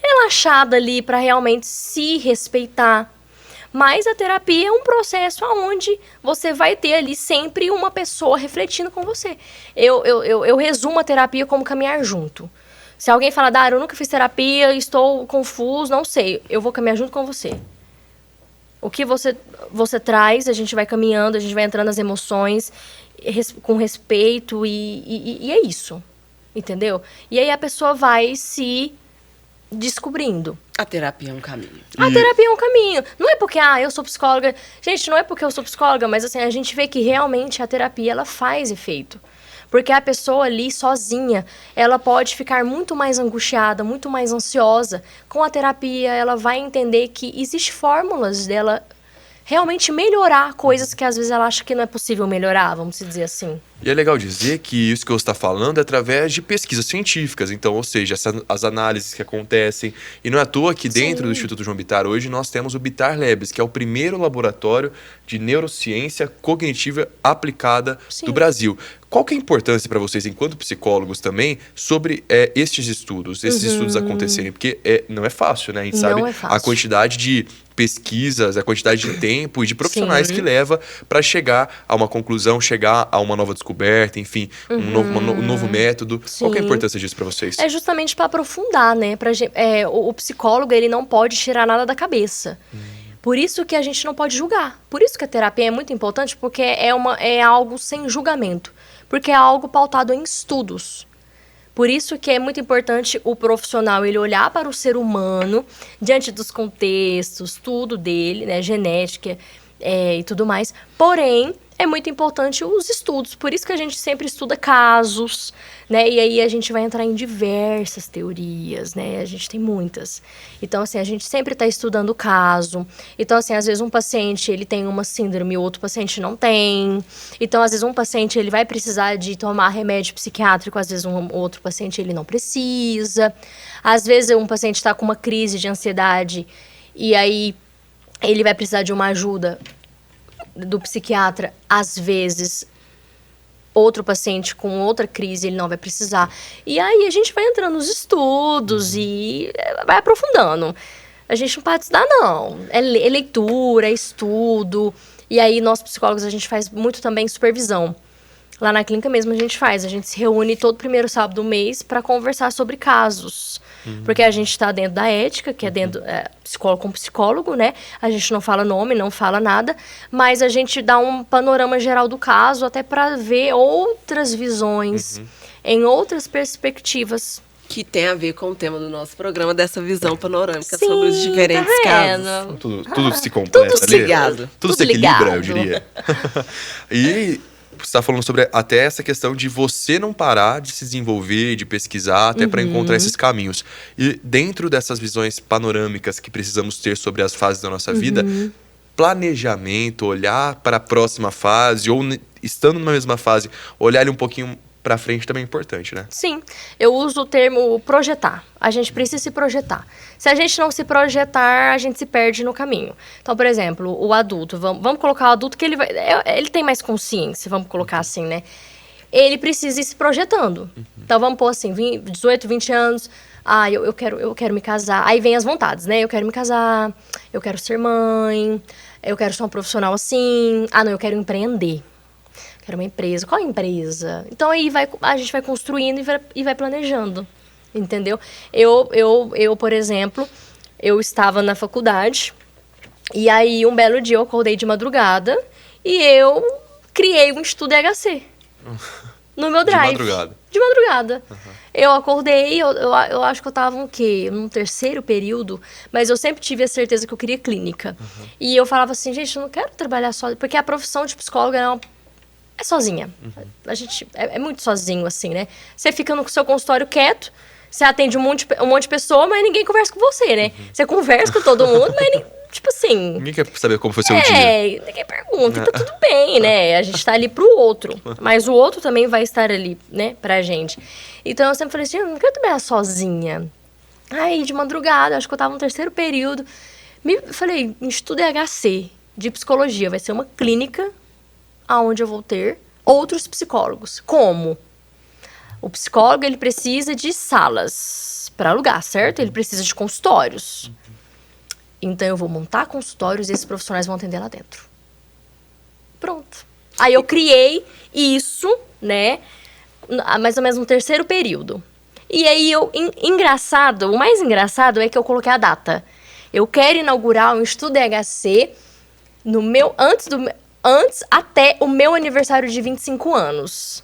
relaxada ali pra realmente se respeitar. Mas a terapia é um processo onde você vai ter ali sempre uma pessoa refletindo com você. Eu resumo a terapia como caminhar junto. Se alguém fala, Dara, eu nunca fiz terapia, estou confuso, não sei, eu vou caminhar junto com você. O que você traz, a gente vai caminhando, a gente vai entrando nas emoções com respeito e é isso, entendeu? E aí a pessoa vai se descobrindo.
A terapia é um caminho.
A terapia é um caminho. Não é porque, eu sou psicóloga. Gente, não é porque eu sou psicóloga, mas assim, a gente vê que realmente a terapia, ela faz efeito. Porque a pessoa ali, sozinha, ela pode ficar muito mais angustiada, muito mais ansiosa. Com a terapia, ela vai entender que existem fórmulas dela realmente melhorar coisas que às vezes ela acha que não é possível melhorar, vamos dizer assim.
E é legal dizer que isso que você está falando é através de pesquisas científicas. Então, ou seja, as análises que acontecem. E não é à toa que dentro do Instituto João Bittar, hoje, nós temos o Bittar Labs, que é o primeiro laboratório de neurociência cognitiva aplicada do Brasil. Qual que é a importância para vocês, enquanto psicólogos também, sobre estes estudos, esses estudos acontecerem? Porque não é fácil, né? A gente sabe a quantidade de pesquisas, a quantidade de tempo e de profissionais que leva para chegar a uma conclusão, chegar a uma nova descoberta, enfim, um novo método.
Sim.
Qual que é a importância disso para vocês?
É justamente para aprofundar, né? O psicólogo, ele não pode tirar nada da cabeça. Por isso que a gente não pode julgar. Por isso que a terapia é muito importante, porque é algo sem julgamento. Porque é algo pautado em estudos. Por isso que é muito importante o profissional ele olhar para o ser humano, diante dos contextos, tudo dele, né, genética e tudo mais. Porém, é muito importante os estudos. Por isso que a gente sempre estuda casos, né? E aí a gente vai entrar em diversas teorias, né? A gente tem muitas. Então, assim, a gente sempre está estudando o caso. Então, assim, às vezes um paciente, ele tem uma síndrome e o outro paciente não tem. Então, às vezes um paciente, ele vai precisar de tomar remédio psiquiátrico, às vezes um outro paciente, ele não precisa. Às vezes um paciente está com uma crise de ansiedade e aí ele vai precisar de uma ajuda do psiquiatra. Às vezes outro paciente com outra crise, ele não vai precisar. E aí a gente vai entrando nos estudos e vai aprofundando. A gente não pode estudar, não. É leitura, é estudo. E aí nós psicólogos, a gente faz muito também supervisão. Lá na clínica mesmo a gente se reúne todo primeiro sábado do mês para conversar sobre casos. Porque a gente está dentro da ética, que é dentro psicólogo com psicólogo, né? A gente não fala nome, não fala nada, mas a gente dá um panorama geral do caso até para ver outras visões, em outras perspectivas.
Que tem a ver com o tema do nosso programa, dessa visão panorâmica
Sim,
sobre os diferentes
tá vendo?
casos.
Tudo se completa.
tudo ligado.
Tudo se equilibra, eu diria. E você está falando sobre até essa questão de você não parar de se desenvolver, de pesquisar, até para encontrar esses caminhos. E dentro dessas visões panorâmicas que precisamos ter sobre as fases da nossa vida, planejamento, olhar para a próxima fase, ou estando na mesma fase, olhar ele um pouquinho para frente também é importante, né?
Sim, eu uso o termo projetar. A gente precisa se projetar. Se a gente não se projetar, a gente se perde no caminho. Então, por exemplo, o adulto, vamos colocar o adulto que ele tem mais consciência, vamos colocar assim, né? Ele precisa ir se projetando. Então, vamos pôr assim, 18, 20 anos, eu quero me casar. Aí vem as vontades, né? Eu quero me casar, eu quero ser mãe, eu quero ser uma profissional assim. Não, eu quero empreender. Quero uma empresa. Qual empresa? Então, aí a gente vai construindo e vai planejando, entendeu? Eu, por exemplo, eu estava na faculdade e aí, um belo dia, eu acordei de madrugada e eu criei um estudo EHC no meu drive. De madrugada. Eu acordei, eu acho que eu estava num terceiro período, mas eu sempre tive a certeza que eu queria clínica. E eu falava assim, gente, eu não quero trabalhar só, porque a profissão de psicóloga é sozinha. A gente é muito sozinho, assim, né? Você fica no seu consultório quieto, você atende um monte de pessoa, mas ninguém conversa com você, né? Você conversa com todo mundo, mas, tipo assim...
Ninguém quer saber como foi seu dia.
Ninguém pergunta, e tá tudo bem, né? A gente tá ali pro outro, mas o outro também vai estar ali, né, pra gente. Então, eu sempre falei assim, eu não quero trabalhar sozinha. Aí, de madrugada, acho que eu tava no terceiro período, falei, estudo EHC, de psicologia, vai ser uma clínica aonde eu vou ter outros psicólogos. Como? O psicólogo, ele precisa de salas para alugar, certo? Ele precisa de consultórios. Então, eu vou montar consultórios e esses profissionais vão atender lá dentro. Pronto. Aí, eu criei isso, né? Mais ou menos no terceiro período. E aí, o mais engraçado é que eu coloquei a data. Eu quero inaugurar um estudo EHC antes até o meu aniversário de 25 anos.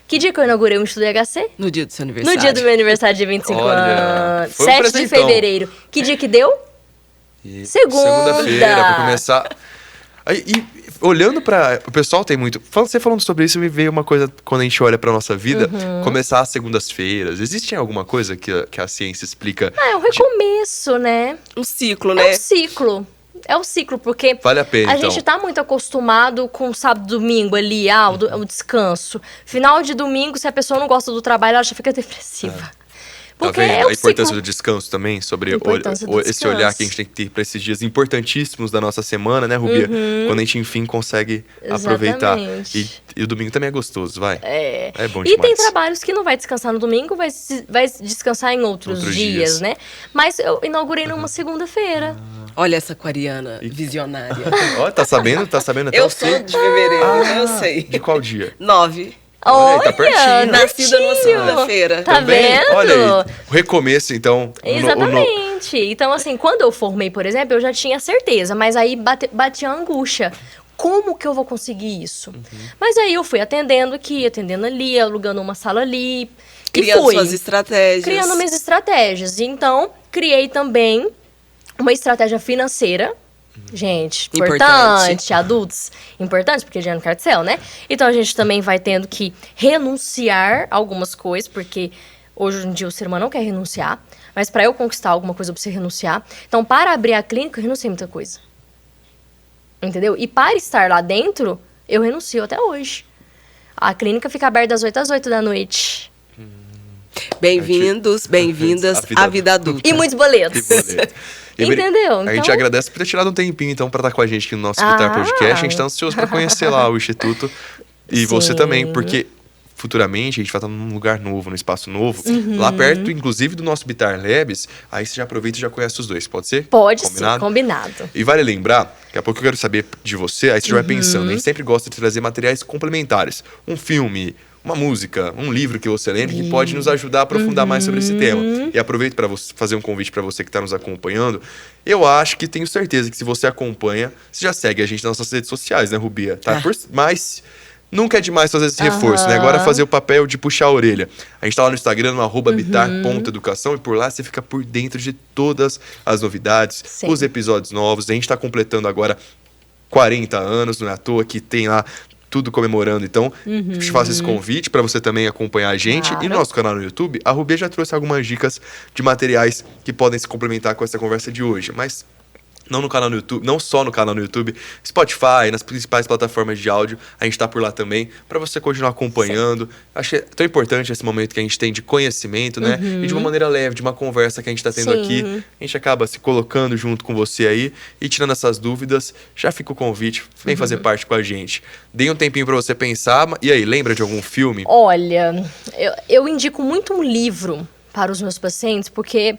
Que dia que eu inaugurei um estudo EHC?
No dia do seu aniversário.
No dia do meu aniversário de 25 anos. 7 de fevereiro. Que dia que deu?
Segunda-feira, pra começar. E olhando para o pessoal tem muito... Você falando sobre isso, me veio uma coisa, quando a gente olha pra nossa vida, começar às segundas-feiras. Existe alguma coisa que a ciência explica?
É um recomeço, né?
Um ciclo, né?
É um ciclo, porque
vale a pena,
gente tá muito acostumado com sábado e domingo ali, o descanso. Final de domingo, se a pessoa não gosta do trabalho, ela já fica depressiva. Porque
tá vendo?
é
A importância do descanso também, sobre esse olhar que a gente tem que ter para esses dias importantíssimos da nossa semana, né, Rubia? Quando a gente, enfim, consegue aproveitar. E o domingo também é gostoso, vai. É bom demais.
E tem trabalhos que não vai descansar no domingo, vai descansar em outros dias, né? Mas eu inaugurei numa segunda-feira.
Olha essa aquariana visionária.
Olha, tá sabendo até
eu sou de fevereiro, eu sei.
De qual dia?
9.
Olha, tá pertinho.
Nascida numa segunda-feira.
Tá vendo?
Olha aí, o recomeço, então.
Exatamente. Então, assim, quando eu formei, por exemplo, eu já tinha certeza, mas aí batia a angústia. Como que eu vou conseguir isso? Mas aí eu fui atendendo aqui, atendendo ali, alugando uma sala ali.
Criando suas estratégias.
Criando minhas estratégias. Então, criei também uma estratégia financeira. Gente, importante, adultos, importante, porque já não quer céu, né? Então, a gente também vai tendo que renunciar a algumas coisas, porque hoje em dia o ser humano não quer renunciar, mas para eu conquistar alguma coisa, eu preciso renunciar. Então, para abrir a clínica, eu renunciei muita coisa. Entendeu? E para estar lá dentro, eu renuncio até hoje. A clínica fica aberta das 8 às 8 da noite.
Bem-vindos, bem-vindas à vida adulta.
E muitos boletos. Entendeu?
A gente agradece por ter tirado um tempinho, então, para estar com a gente aqui no nosso Vitar Podcast. A gente tá ansioso para conhecer lá o Instituto. E você também, porque futuramente a gente vai estar num lugar novo, num espaço novo. Lá perto, inclusive, do nosso Bitar Labs. Aí você já aproveita e já conhece os dois, pode ser?
Pode ser, combinado.
E vale lembrar, daqui a pouco eu quero saber de você, aí você já vai pensando. A gente sempre gosta de trazer materiais complementares. Um filme, uma música, um livro que você lembre que pode nos ajudar a aprofundar mais sobre esse tema. E aproveito para fazer um convite para você que está nos acompanhando. Eu acho que tenho certeza que se você acompanha, você já segue a gente nas nossas redes sociais, né, Rubia? Tá? nunca é demais fazer esse reforço, né? Agora fazer o papel de puxar a orelha. A gente tá lá no Instagram, no @bitar.educação, e por lá você fica por dentro de todas as novidades,
Sim.
os episódios novos. A gente tá completando agora 40 anos, não é à toa que tem lá tudo comemorando. Então, te faço esse convite para você também acompanhar a gente.
Claro.
E no nosso canal no YouTube, a Rubia já trouxe algumas dicas de materiais que podem se complementar com essa conversa de hoje. Mas não no canal no YouTube, não só no canal no YouTube, Spotify, nas principais plataformas de áudio, a gente tá por lá também, para você continuar acompanhando. Acho que é tão importante esse momento que a gente tem de conhecimento, né? E de uma maneira leve, de uma conversa que a gente tá tendo
Sim.
aqui. A gente acaba se colocando junto com você aí e tirando essas dúvidas. Já fica o convite, vem fazer parte com a gente. Dei um tempinho para você pensar. E aí, lembra de algum filme?
Olha, eu indico muito um livro para os meus pacientes, porque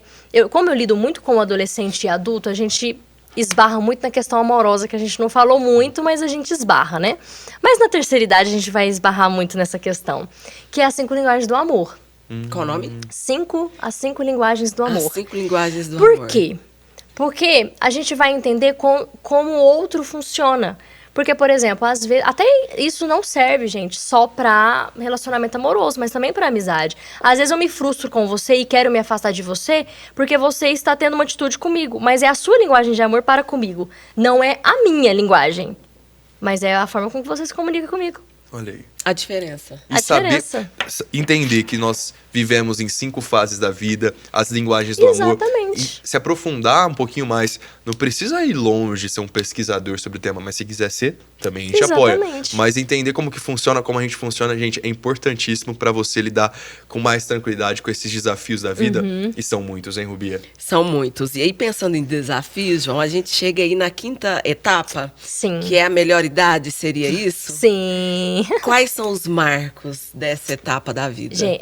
como eu lido muito com adolescente e adulto, a gente esbarra muito na questão amorosa, que a gente não falou muito, mas a gente esbarra, né? Mas na terceira idade a gente vai esbarrar muito nessa questão, que é as 5 linguagens do amor.
Qual o nome?
As 5 linguagens do amor.
As 5 linguagens do amor.
Por quê? Porque a gente vai entender como o outro funciona. Porque, por exemplo, às vezes... Até isso não serve, gente, só pra relacionamento amoroso, mas também pra amizade. Às vezes eu me frustro com você e quero me afastar de você porque você está tendo uma atitude comigo. Mas é a sua linguagem de amor para comigo. Não é a minha linguagem. Mas é a forma com que você se comunica comigo.
Olha aí.
A diferença.
E
A diferença.
entender que nós vivemos em 5 fases da vida, as linguagens do amor.
Exatamente.
E se aprofundar um pouquinho mais. Não precisa ir longe ser um pesquisador sobre o tema, mas se quiser ser, também a gente apoia.
Exatamente.
Mas entender como que funciona, como a gente funciona, gente, é importantíssimo para você lidar com mais tranquilidade com esses desafios da vida. E são muitos, hein, Rubia?
São muitos. E aí, pensando em desafios, João, a gente chega aí na 5ª etapa,
Sim.
que é a melhor idade, seria isso?
Sim.
Quais são os marcos dessa etapa da vida?
Gente,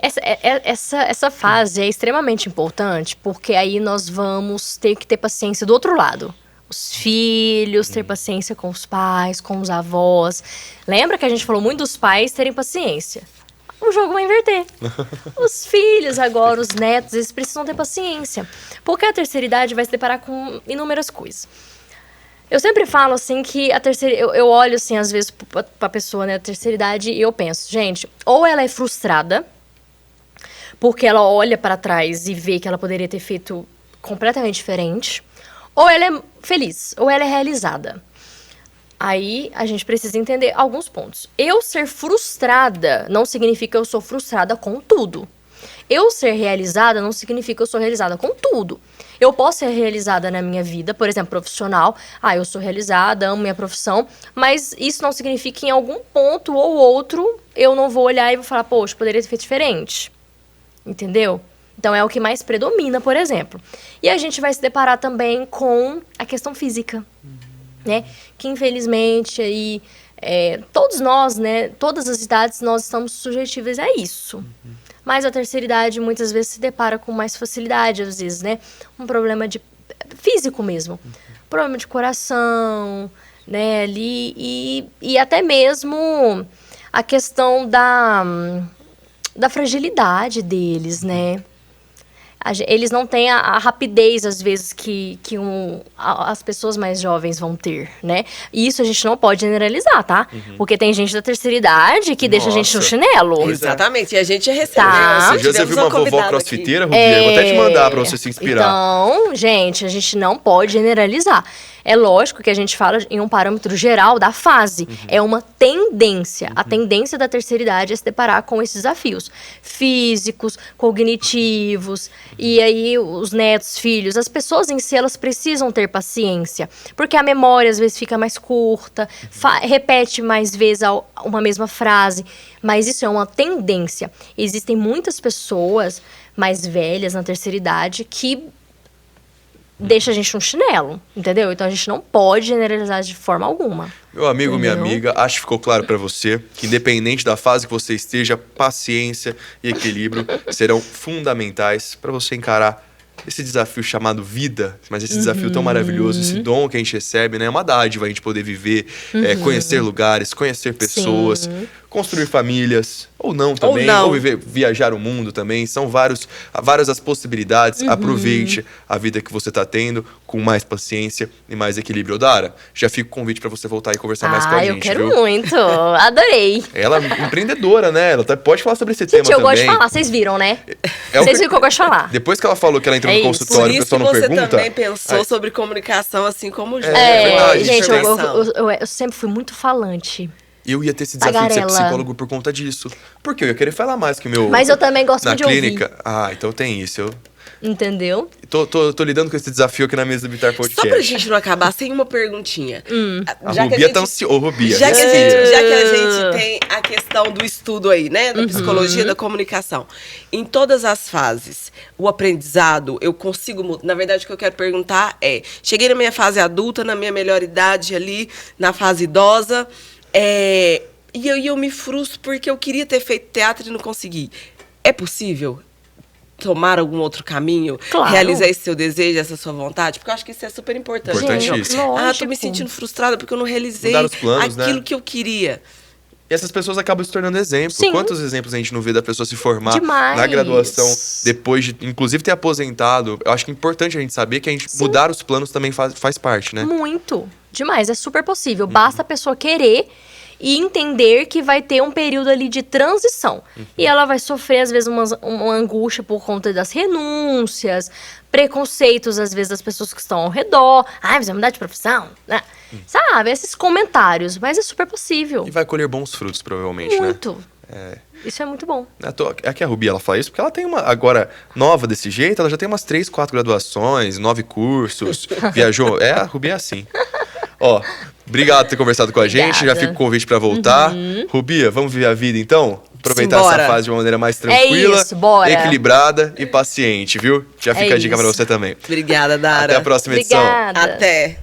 essa fase é extremamente importante, porque aí nós vamos ter que ter paciência do outro lado. Os filhos, ter paciência com os pais, com os avós. Lembra que a gente falou muito dos pais terem paciência? O jogo vai inverter. Os filhos agora, os netos, eles precisam ter paciência. Porque a terceira idade vai se deparar com inúmeras coisas. Eu sempre falo, assim, que a terceira... Eu olho, assim, às vezes, pra pessoa, né, a terceira idade, e eu penso, gente, ou ela é frustrada, porque ela olha pra trás e vê que ela poderia ter feito completamente diferente, ou ela é feliz, ou ela é realizada. Aí, a gente precisa entender alguns pontos. Eu ser frustrada não significa que eu sou frustrada com tudo. Eu ser realizada não significa que eu sou realizada com tudo. Eu posso ser realizada na minha vida, por exemplo, profissional. Eu sou realizada, amo minha profissão, mas isso não significa que em algum ponto ou outro eu não vou olhar e vou falar, poxa, poderia ter feito diferente. Entendeu? Então é o que mais predomina, por exemplo. E a gente vai se deparar também com a questão física, né? Que infelizmente aí todos nós, né? Todas as idades nós estamos suscetíveis a isso. Mas a terceira idade muitas vezes se depara com mais facilidade, às vezes, né? Um problema físico mesmo. Problema de coração, né? Ali, e até mesmo a questão da fragilidade deles, né? Eles não têm a rapidez, às vezes, que as pessoas mais jovens vão ter, né? E isso a gente não pode generalizar, tá? Porque tem gente da terceira idade que deixa a gente no chinelo.
Exatamente, e a gente recebeu.
Tá.
Você já viu uma vovó crossfiteira, Rubia? Eu vou até te mandar pra você se inspirar.
Então, gente, a gente não pode generalizar. É lógico que a gente fala em um parâmetro geral da fase. É uma tendência. A tendência da terceira idade é se deparar com esses desafios físicos, cognitivos, e aí os netos, filhos, as pessoas em si, elas precisam ter paciência, porque a memória às vezes fica mais curta, repete mais vezes uma mesma frase, mas isso é uma tendência. Existem muitas pessoas mais velhas na terceira idade que deixa a gente no chinelo, entendeu? Então a gente não pode generalizar de forma alguma.
Meu amigo, minha
Entendeu?
amiga, acho que ficou claro pra você que independente da fase que você esteja, paciência e equilíbrio serão fundamentais pra você encarar esse desafio chamado vida, mas esse desafio tão maravilhoso, esse dom que a gente recebe, né? É uma dádiva a gente poder viver, conhecer lugares, conhecer pessoas, construir famílias, ou não também, ou viajar o mundo também. São várias as possibilidades. Aproveite a vida que você está tendo com mais paciência e mais equilíbrio. Dara, já fica o convite para você voltar e conversar mais com a gente,
eu quero
viu?
muito. Adorei.
Ela é empreendedora, né? Ela pode falar sobre esse tema também.
Gente, eu gosto de falar. Vocês viram, né? Vocês viram que eu gosto de falar.
Depois que ela falou que ela entrou no consultório, o pessoal não pergunta.
Por isso que você também pensou sobre comunicação, assim como o Júlio.
verdade,
gente, eu sempre fui muito falante.
Eu ia ter esse desafio de ser psicólogo por conta disso. Porque eu ia querer falar mais que o meu...
Mas eu também gosto muito de ouvir.
Na clínica. Então tem isso.
Entendeu?
Tô lidando com esse desafio aqui na mesa do Bitar Podcast.
Só pra gente não acabar sem uma perguntinha.
A Rubia tá ansiosa. Rubia,
já que a gente tem a questão do estudo aí, né? Da psicologia da comunicação. Em todas as fases, o aprendizado, eu consigo... Na verdade, o que eu quero perguntar é... Cheguei na minha fase adulta, na minha melhor idade ali, na fase idosa... E eu me frustro porque eu queria ter feito teatro e não consegui. É possível tomar algum outro caminho?
Claro.
Realizar esse seu desejo, essa sua vontade? Porque eu acho que isso é super importante.
Importantíssimo.
Tô me sentindo frustrada porque eu não realizei
Mudar os planos,
aquilo que eu queria.
E essas pessoas acabam se tornando exemplo.
Sim.
Quantos exemplos a gente não vê da pessoa se formar
Demais.
na graduação, depois de, inclusive, ter aposentado? Eu acho que é importante a gente saber que a gente mudar os planos também faz parte, né?
Muito. Demais. É super possível. Basta a pessoa querer e entender que vai ter um período ali de transição. E ela vai sofrer, às vezes, uma angústia por conta das renúncias, preconceitos, às vezes, das pessoas que estão ao redor. Mas vai mudar de profissão, né? Sabe? Esses comentários. Mas é super possível.
E vai colher bons frutos, provavelmente,
Muito.
né?
Isso é muito bom.
Aqui a Rubi, ela fala isso porque ela tem uma, agora, nova desse jeito, ela já tem umas 3, 4 graduações, 9 cursos, viajou. A Rubi é assim. Obrigado por ter conversado com a gente.
Obrigada.
Já fica o convite pra voltar. Rubia, vamos viver a vida então? Aproveitar
Simbora.
essa fase de uma maneira mais tranquila,
bora.
equilibrada e paciente, viu? Já fica a dica
isso.
pra você também.
Obrigada, Dara.
Até a próxima edição.
Obrigada.
Até.